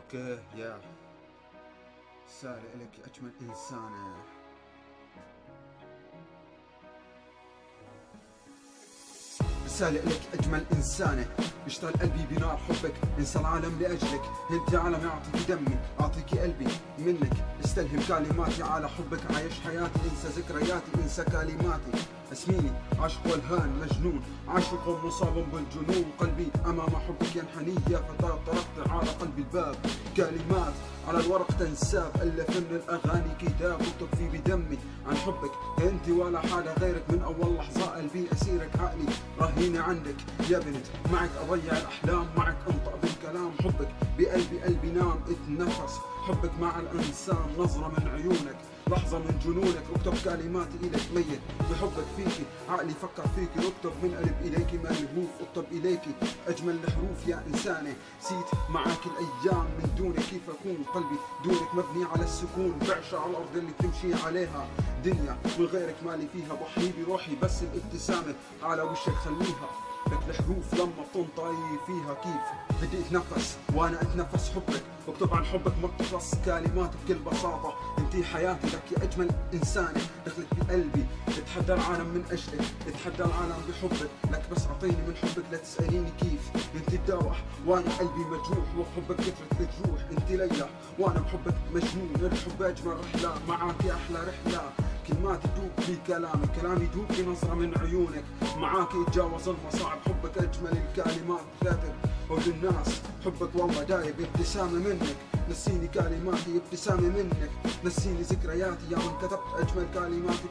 اوكي يا رسالة إلك يا أجمل إنسانة. رسالة إلك أجمل إنسانة، اشتغل قلبي بنار حبك، انسى العالم لأجلك، انت عالمي أعطيكي دمي، أعطيكي قلبي منك، استلهم كلماتي على حبك، عايش حياتي، انسى ذكرياتي، انسى كلماتي، اسميني عاشق والهان مجنون، عاشق مصاب بالجنون، قلبي أمام حبك ينحني يا فتاة، طرقت على قلبي الباب، كلمات على الورق تنساب، ألف من الأغاني كتاب اكتب فيه بدمي عن حبك، انت ولا حاجة غيرك، من أول لحظة قلبي أسيرك، عقلي رهينة عندك يا بنت، معك أضيع الأحلام، معك أنطق بالكلام، حبك بقلبي قلبي نام اتنفس، حبك مع الإنسان نظرة من عيونك، لحظة من جنونك، اكتب كلماتي إليك ميت بحبك فيكي، عقلي فكر فيكي، اكتب من قلب إليكي ملهوف، اكتب إليكي أجمل الحروف يا إنسانة، سيت معاك الأيام، من دونك كيف أكون، قلبي دونك مبني على السكون، بعشق على الأرض اللي تمشي عليها دنيا، من غيرك مالي فيها، بحي بروحي بس الابتسامة على وشك خليها، لك الحروف لما بتنطقي فيها كيف بدي اتنفس وانا اتنفس حبك، بكتب عن حبك ما بتخلص كلمات بكل بساطة، انتي حياتي لك يا اجمل انسانة، دخلك بقلبي، اتحدى العالم من اجلك، اتحدى العالم بحبك، لك بس اعطيني من حبك لا تسأليني كيف، انتي الدواح وانا قلبي مجروح، وحبك كثرة الجروح، انتي ليلى وانا بحبك مجنون، الحب اجمل رحلة معاكي احلى رحلة، كلماتي تدوب بكلامك، كلامي يدوب بنظرة من عيونك، معاك يتجاوز المصاعب، حبك أجمل الكلمات كاتب وللناس، حبك والله دايب ابتسامة منك، نسيني كلماتي ابتسامة منك، نسيني ذكرياتي يا من كتبت أجمل كلماتي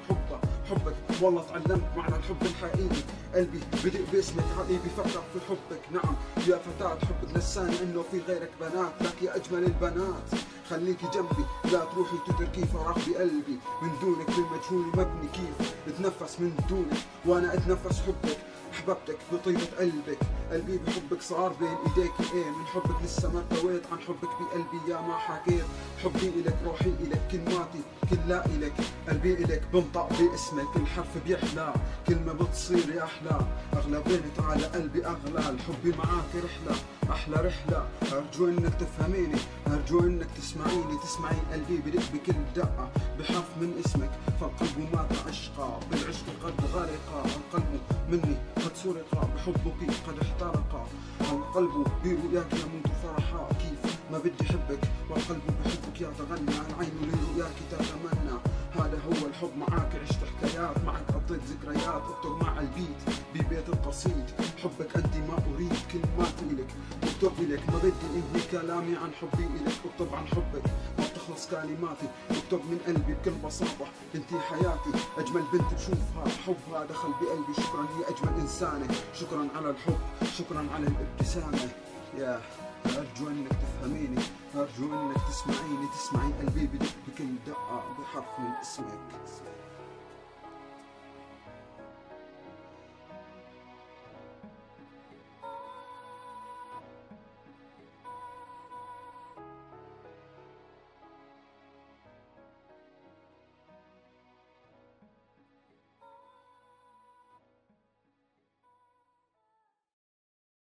حبك والله تعلمت معنى الحب الحقيقي، قلبي بدق باسمك، عقلي بفكر في حبك، نعم يا فتاة حبك نساني انه في غيرك بنات، لك يا اجمل البنات، خليكي جنبي لا تروحي تتركي فراغ بقلبي، من دونك بالمجهول مبني كيف اتنفس من دونك وانا اتنفس حبك، احببتك بطيبة قلبك، قلبي بحبك صار بين ايديك، ايه من حبك لسه ما ارتويت، عن حبك بقلبي يا ما حكيت، حبي الك روحي الك كلماتي كلها الك، قلبي الك بنطق باسمك، كل حرف بيحلى كلمة بتصير يا احلى، اغلى بنت على قلبي اغلى، الحب معاك رحلة احلى رحلة، ارجو انك تفهميني، ارجو انك تسمعيني، تسمعي قلبي بدق بكل دقة بحرف من اسمك، فالقلب مات عشقا بالعشق قد غرق، القلب مني قد سرق بحبك قد احترق، القلب برؤياك يموت فرحا، كيف ما بدي حبك والقلب بحبك يتغنى، العين لرؤياك تتمنى، هذا هو الحب، معاك عشت حكايات، معك قضيت ذكريات، اكتب مع البيت ببيت القصيد، حبك انت ما اريد كلماتي الك، اكتب الك ما بدي انهي كلامي عن حبي الك، اكتب عن حبك ما بتخلص كلماتي، اكتب من قلبي بكل بساطة، انتي حياتي اجمل بنت بشوفها، حبها دخل بقلبي، شكرا يا اجمل انسانة، شكرا على الحب، شكرا على الابتسامة، يا ارجو انك تفهميني، ارجو انك تسمعيني، تسمعي قلبي بدق بكل دقة بحرف من اسمك.